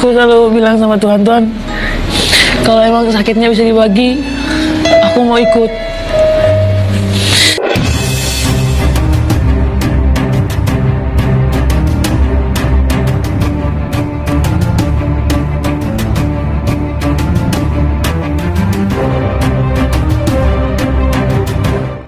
Aku selalu bilang sama Tuhan, Tuhan, kalau emang sakitnya bisa dibagi, aku mau ikut.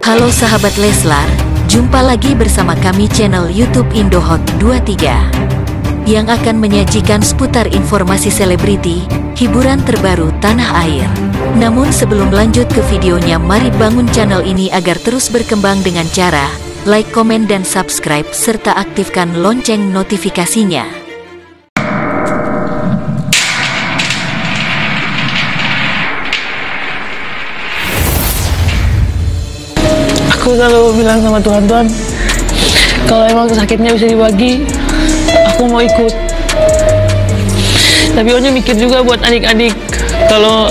Halo sahabat Leslar, jumpa lagi bersama kami channel YouTube Indohot 23 yang akan menyajikan seputar informasi selebriti, hiburan terbaru tanah air. Namun sebelum lanjut ke videonya, mari bangun channel ini agar terus berkembang dengan cara like, komen, dan subscribe, serta aktifkan lonceng notifikasinya. Aku selalu bilang sama Tuhan, Tuhan, kalau emang sakitnya bisa dibagi, aku mau ikut. Tapi Onyo mikir juga buat adik-adik, kalau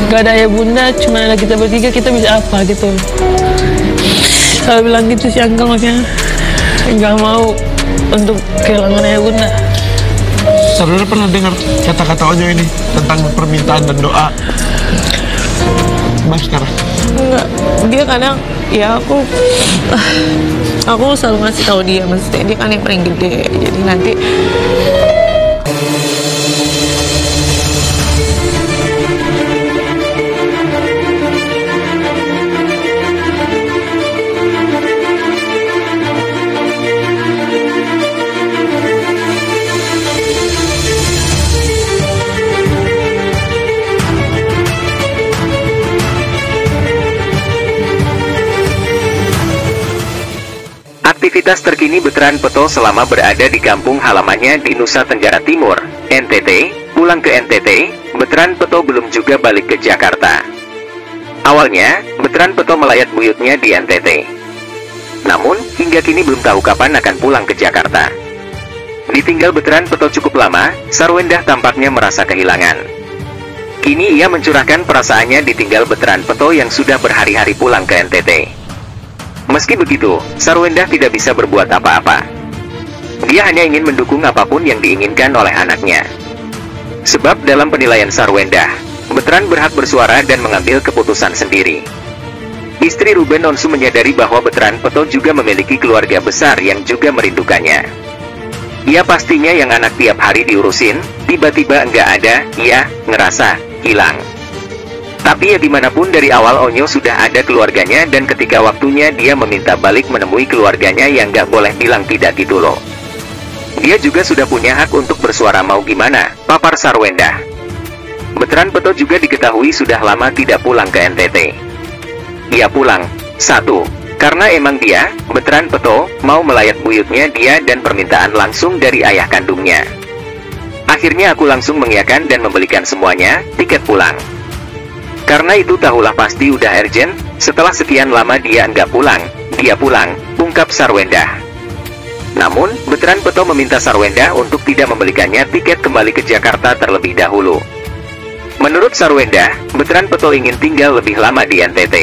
gak ada ayah bunda, cuma ada kita bertiga, kita bisa apa gitu. Kalau bilang gitu si Uncle, makanya gak mau untuk kehilangan ayah bunda. Saudara pernah dengar kata-kata Onyo ini tentang permintaan dan doa? Mas sekarang? Enggak, dia kadang ya aku selalu ngasih tahu dia, maksudnya dia kan yang paling gede, jadi nanti aktivitas terkini Betran Peto selama berada di kampung halamannya di Nusa Tenggara Timur, NTT. Pulang ke NTT, Betran Peto belum juga balik ke Jakarta. Awalnya, Betran Peto melayat buyutnya di NTT. Namun, hingga kini belum tahu kapan akan pulang ke Jakarta. Ditinggal Betran Peto cukup lama, Sarwendah tampaknya merasa kehilangan. Kini ia mencurahkan perasaannya ditinggal Betran Peto yang sudah berhari-hari pulang ke NTT. Meski begitu, Sarwendah tidak bisa berbuat apa-apa. Dia hanya ingin mendukung apapun yang diinginkan oleh anaknya. Sebab dalam penilaian Sarwendah, Betran berhak bersuara dan mengambil keputusan sendiri. Istri Ruben Onsu menyadari bahwa Betran Peto juga memiliki keluarga besar yang juga merindukannya. Ia pastinya yang anak tiap hari diurusin, tiba-tiba enggak ada, ia ngerasa hilang. Tapi ya dimanapun dari awal Onyo sudah ada keluarganya, dan ketika waktunya dia meminta balik menemui keluarganya yang gak boleh bilang tidak gitu loh. Dia juga sudah punya hak untuk bersuara, mau gimana, papar Sarwendah. Betran Peto juga diketahui sudah lama tidak pulang ke NTT. Ia pulang, satu, karena emang dia, Betran Peto, mau melayat buyutnya dia dan permintaan langsung dari ayah kandungnya. Akhirnya aku langsung mengiyakan dan membelikan semuanya, tiket pulang. Karena itu tahulah pasti udah urgent, setelah sekian lama dia enggak pulang, dia pulang, ungkap Sarwendah. Namun, Betran Peto meminta Sarwendah untuk tidak membelikannya tiket kembali ke Jakarta terlebih dahulu. Menurut Sarwendah, Betran Peto ingin tinggal lebih lama di NTT.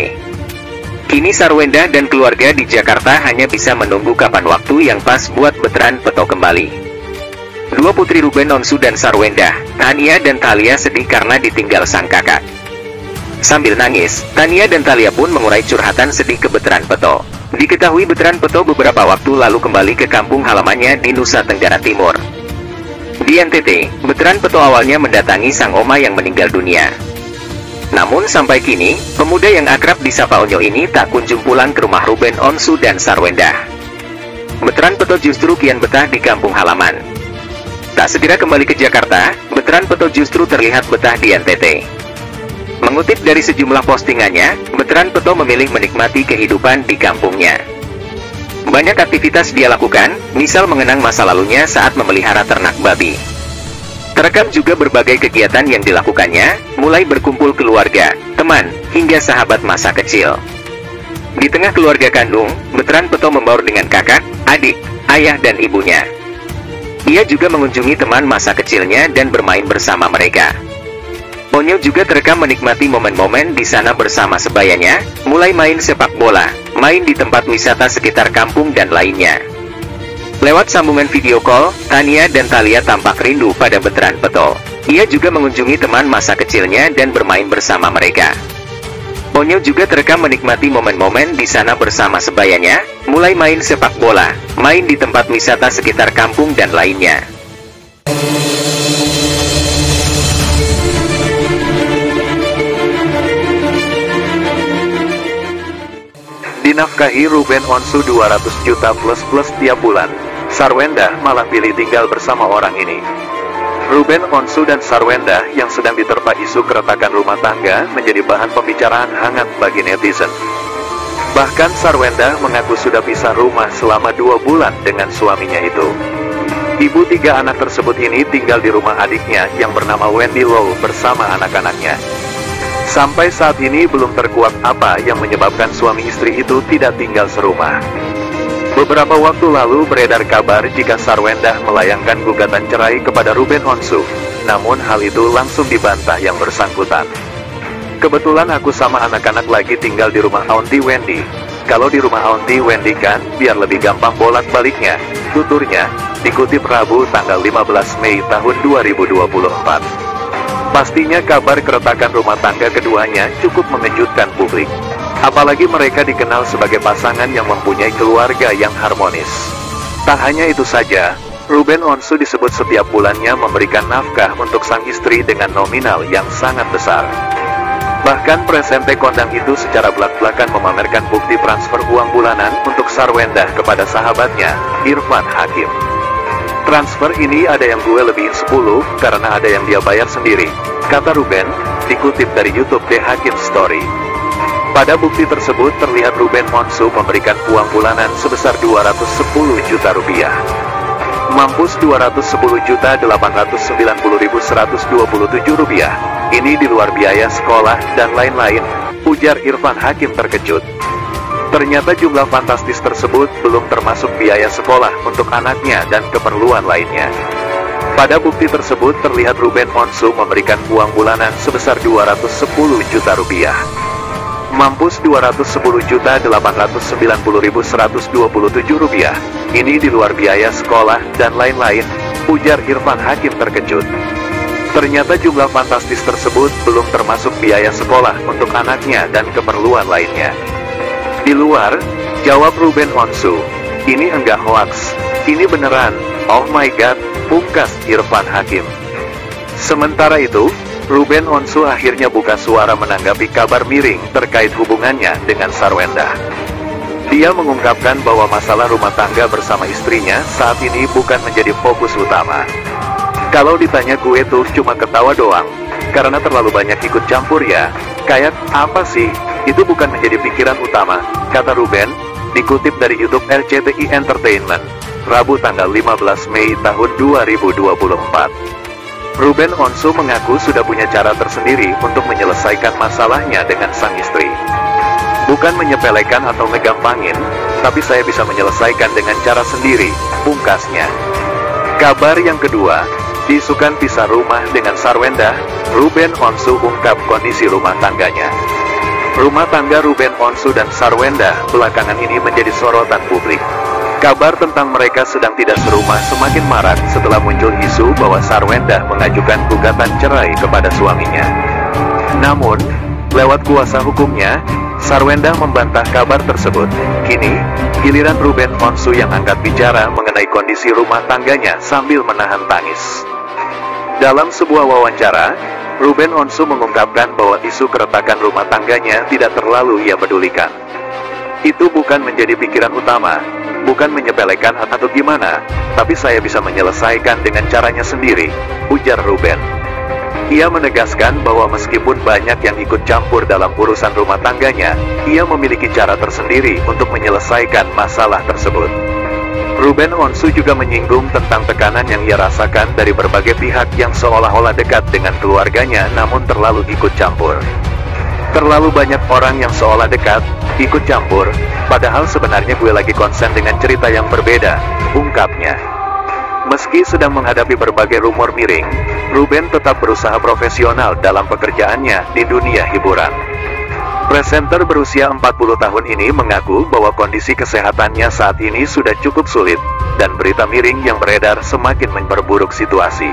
Kini Sarwendah dan keluarga di Jakarta hanya bisa menunggu kapan waktu yang pas buat Betran Peto kembali. Dua putri Ruben Onsu dan Sarwendah, Tania dan Thalia, sedih karena ditinggal sang kakak. Sambil nangis, Tania dan Thalia pun mengurai curhatan sedih ke Betran Peto. Diketahui Betran Peto beberapa waktu lalu kembali ke kampung halamannya di Nusa Tenggara Timur. Di NTT, Betran Peto awalnya mendatangi sang oma yang meninggal dunia. Namun sampai kini, pemuda yang akrab disapa Onyo ini tak kunjung pulang ke rumah Ruben Onsu dan Sarwendah. Betran Peto justru kian betah di kampung halaman. Tak segera kembali ke Jakarta, Betran Peto justru terlihat betah di NTT. Mengutip dari sejumlah postingannya, Betran Peto memilih menikmati kehidupan di kampungnya. Banyak aktivitas dia lakukan, misal mengenang masa lalunya saat memelihara ternak babi. Terekam juga berbagai kegiatan yang dilakukannya, mulai berkumpul keluarga, teman, hingga sahabat masa kecil. Di tengah keluarga kandung, Betran Peto membaur dengan kakak, adik, ayah, dan ibunya. Ia juga mengunjungi teman masa kecilnya dan bermain bersama mereka. Onyo juga terekam menikmati momen-momen di sana bersama sebayanya, mulai main sepak bola, main di tempat wisata sekitar kampung, dan lainnya. Lewat sambungan video call, Tania dan Thalia tampak rindu pada Veteran Peto. Ia juga mengunjungi teman masa kecilnya dan bermain bersama mereka. Onyo juga terekam menikmati momen-momen di sana bersama sebayanya, mulai main sepak bola, main di tempat wisata sekitar kampung dan lainnya. Dinafkahi Ruben Onsu 200 juta plus tiap bulan, Sarwenda malah pilih tinggal bersama orang ini. Ruben Onsu dan Sarwenda yang sedang diterpa isu keretakan rumah tangga menjadi bahan pembicaraan hangat bagi netizen. Bahkan Sarwenda mengaku sudah pisah rumah selama 2 bulan dengan suaminya itu. Ibu 3 anak tersebut ini tinggal di rumah adiknya yang bernama Wendy Low bersama anak-anaknya. Sampai saat ini belum terkuak apa yang menyebabkan suami istri itu tidak tinggal serumah. Beberapa waktu lalu beredar kabar jika Sarwenda melayangkan gugatan cerai kepada Ruben Onsu, namun hal itu langsung dibantah yang bersangkutan. Kebetulan aku sama anak-anak lagi tinggal di rumah Auntie Wendy. Kalau di rumah Auntie Wendy kan, biar lebih gampang bolak-baliknya, tuturnya, dikutip Rabu tanggal 15 Mei tahun 2024. Pastinya kabar keretakan rumah tangga keduanya cukup mengejutkan publik. Apalagi mereka dikenal sebagai pasangan yang mempunyai keluarga yang harmonis. Tak hanya itu saja, Ruben Onsu disebut setiap bulannya memberikan nafkah untuk sang istri dengan nominal yang sangat besar. Bahkan presente kondang itu secara belak-belakan memamerkan bukti transfer uang bulanan untuk Sarwenda kepada sahabatnya, Irfan Hakim. Transfer ini ada yang gue lebihin 10 karena ada yang dia bayar sendiri, kata Ruben, dikutip dari YouTube The Hakim Story. Pada bukti tersebut terlihat Ruben Onsu memberikan uang bulanan sebesar 210 juta rupiah. Mampus 210.890.127 rupiah. Ini di luar biaya sekolah dan lain-lain, ujar Irfan Hakim terkejut. Ternyata jumlah fantastis tersebut belum termasuk biaya sekolah untuk anaknya dan keperluan lainnya. Pada bukti tersebut terlihat Ruben Onsu memberikan uang bulanan sebesar 210 juta rupiah. Mampus 210.890.127 rupiah. Ini di luar biaya sekolah dan lain-lain, ujar Irfan Hakim terkejut. Ternyata jumlah fantastis tersebut belum termasuk biaya sekolah untuk anaknya dan keperluan lainnya. Di luar, jawab Ruben Onsu, ini enggak hoaks, ini beneran, oh my god, pungkas Irfan Hakim. Sementara itu, Ruben Onsu akhirnya buka suara menanggapi kabar miring terkait hubungannya dengan Sarwenda. Dia mengungkapkan bahwa masalah rumah tangga bersama istrinya saat ini bukan menjadi fokus utama. Kalau ditanya gue tuh cuma ketawa doang, karena terlalu banyak ikut campur ya, kayak apa sih, itu bukan menjadi pikiran utama, kata Ruben, dikutip dari YouTube RCTI Entertainment, Rabu tanggal 15 Mei tahun 2024. Ruben Onsu mengaku sudah punya cara tersendiri untuk menyelesaikan masalahnya dengan sang istri. Bukan menyepelekan atau ngegampangin, tapi saya bisa menyelesaikan dengan cara sendiri, pungkasnya. Kabar yang kedua, diisukan pisah rumah dengan Sarwenda, Ruben Onsu ungkap kondisi rumah tangganya. Rumah tangga Ruben Onsu dan Sarwenda belakangan ini menjadi sorotan publik. Kabar tentang mereka sedang tidak serumah semakin marak setelah muncul isu bahwa Sarwenda mengajukan gugatan cerai kepada suaminya. Namun, lewat kuasa hukumnya, Sarwenda membantah kabar tersebut. Kini, giliran Ruben Onsu yang angkat bicara mengenai kondisi rumah tangganya sambil menahan tangis. Dalam sebuah wawancara, Ruben Onsu mengungkapkan bahwa isu keretakan rumah tangganya tidak terlalu ia pedulikan. Itu bukan menjadi pikiran utama, bukan menyepelekan atau gimana, tapi saya bisa menyelesaikan dengan caranya sendiri, ujar Ruben. Ia menegaskan bahwa meskipun banyak yang ikut campur dalam urusan rumah tangganya, ia memiliki cara tersendiri untuk menyelesaikan masalah tersebut. Ruben Onsu juga menyinggung tentang tekanan yang ia rasakan dari berbagai pihak yang seolah-olah dekat dengan keluarganya namun terlalu ikut campur. Terlalu banyak orang yang seolah dekat, ikut campur, padahal sebenarnya gue lagi konsen dengan cerita yang berbeda, ungkapnya. Meski sedang menghadapi berbagai rumor miring, Ruben tetap berusaha profesional dalam pekerjaannya di dunia hiburan. Presenter berusia 40 tahun ini mengaku bahwa kondisi kesehatannya saat ini sudah cukup sulit, dan berita miring yang beredar semakin memperburuk situasi.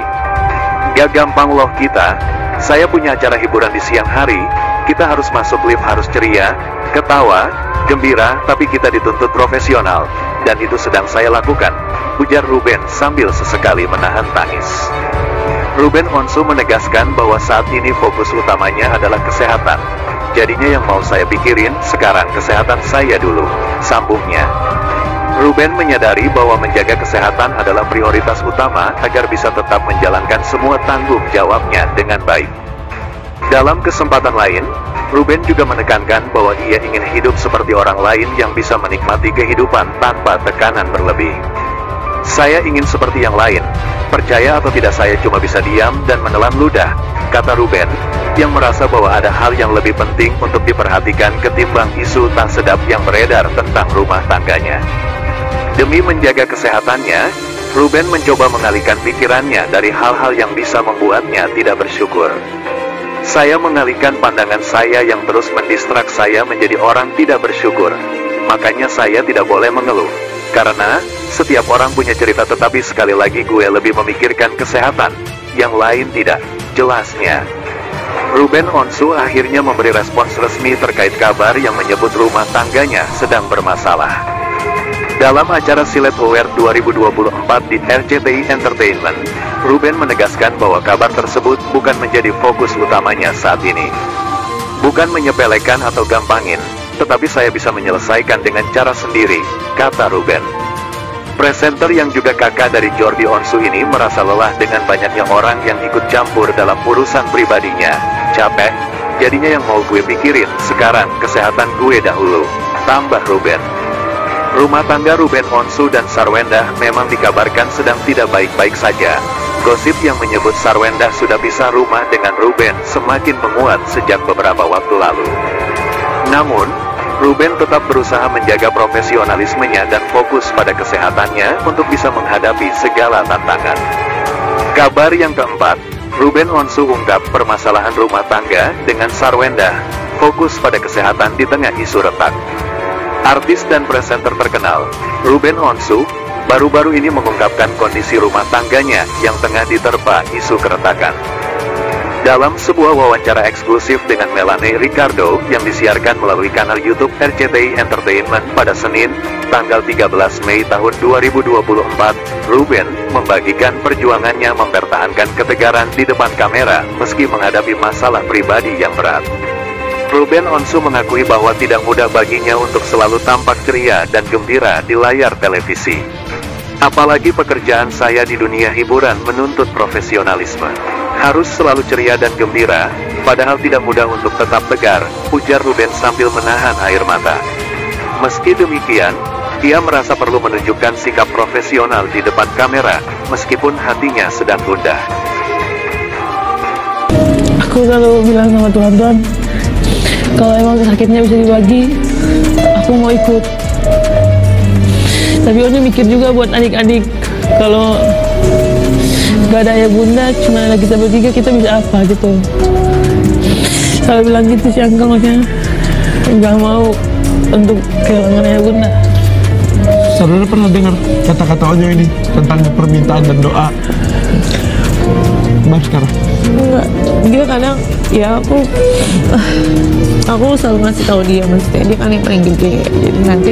Gak gampang loh kita, saya punya acara hiburan di siang hari, kita harus masuk lift harus ceria, ketawa, gembira, tapi kita dituntut profesional, dan itu sedang saya lakukan, ujar Ruben sambil sesekali menahan tangis. Ruben Onsu menegaskan bahwa saat ini fokus utamanya adalah kesehatan. Jadinya yang mau saya pikirin sekarang kesehatan saya dulu, sambungnya. Ruben menyadari bahwa menjaga kesehatan adalah prioritas utama agar bisa tetap menjalankan semua tanggung jawabnya dengan baik. Dalam kesempatan lain, Ruben juga menekankan bahwa ia ingin hidup seperti orang lain yang bisa menikmati kehidupan tanpa tekanan berlebih. Saya ingin seperti yang lain, percaya atau tidak saya cuma bisa diam dan menelan ludah, kata Ruben, yang merasa bahwa ada hal yang lebih penting untuk diperhatikan ketimbang isu tak sedap yang beredar tentang rumah tangganya. Demi menjaga kesehatannya, Ruben mencoba mengalihkan pikirannya dari hal-hal yang bisa membuatnya tidak bersyukur. Saya mengalihkan pandangan saya yang terus mendistrak saya menjadi orang tidak bersyukur. Makanya saya tidak boleh mengeluh. Karena, setiap orang punya cerita tetapi sekali lagi gue lebih memikirkan kesehatan, yang lain tidak, jelasnya. Ruben Onsu akhirnya memberi respons resmi terkait kabar yang menyebut rumah tangganya sedang bermasalah. Dalam acara Silet Award 2024 di RCTI Entertainment, Ruben menegaskan bahwa kabar tersebut bukan menjadi fokus utamanya saat ini. Bukan menyepelekan atau gampangin, tetapi saya bisa menyelesaikan dengan cara sendiri, kata Ruben. Presenter yang juga kakak dari Jordi Onsu ini merasa lelah dengan banyaknya orang yang ikut campur dalam urusan pribadinya. Capek, jadinya yang mau gue pikirin sekarang kesehatan gue dahulu, tambah Ruben. Rumah tangga Ruben Onsu dan Sarwendah memang dikabarkan sedang tidak baik-baik saja. Gosip yang menyebut Sarwendah sudah pisah rumah dengan Ruben semakin menguat sejak beberapa waktu lalu. Namun, Ruben tetap berusaha menjaga profesionalismenya dan fokus pada kesehatannya untuk bisa menghadapi segala tantangan. Kabar yang keempat, Ruben Onsu ungkap permasalahan rumah tangga dengan Sarwendah, fokus pada kesehatan di tengah isu retak. Artis dan presenter terkenal, Ruben Onsu, baru-baru ini mengungkapkan kondisi rumah tangganya yang tengah diterpa isu keretakan. Dalam sebuah wawancara eksklusif dengan Melanie Ricardo yang disiarkan melalui kanal YouTube RCTI Entertainment pada Senin, tanggal 13 Mei tahun 2024, Ruben membagikan perjuangannya mempertahankan ketegaran di depan kamera meski menghadapi masalah pribadi yang berat. Ruben Onsu mengakui bahwa tidak mudah baginya untuk selalu tampak ceria dan gembira di layar televisi. Apalagi pekerjaan saya di dunia hiburan menuntut profesionalisme. Harus selalu ceria dan gembira, padahal tidak mudah untuk tetap tegar, ujar Ruben sambil menahan air mata. Meski demikian, ia merasa perlu menunjukkan sikap profesional di depan kamera, meskipun hatinya sedang gundah. Aku selalu bilang sama Tuhan, kalau emang sakitnya bisa dibagi, aku mau ikut. Tapi Onnya mikir juga buat adik-adik, kalau gak ada ayah bunda, cuma ada kita bertiga, kita bisa apa gitu. Selalu bilang gitu si Uncle, maksudnya gak mau untuk kehilangan ayah bunda. Saudara pernah dengar kata-kata Onyo ini tentang permintaan dan doa? Baru sekarang? Enggak, dia kadang ya aku selalu ngasih tahu dia, maksudnya dia kan yang paling gede, jadi nanti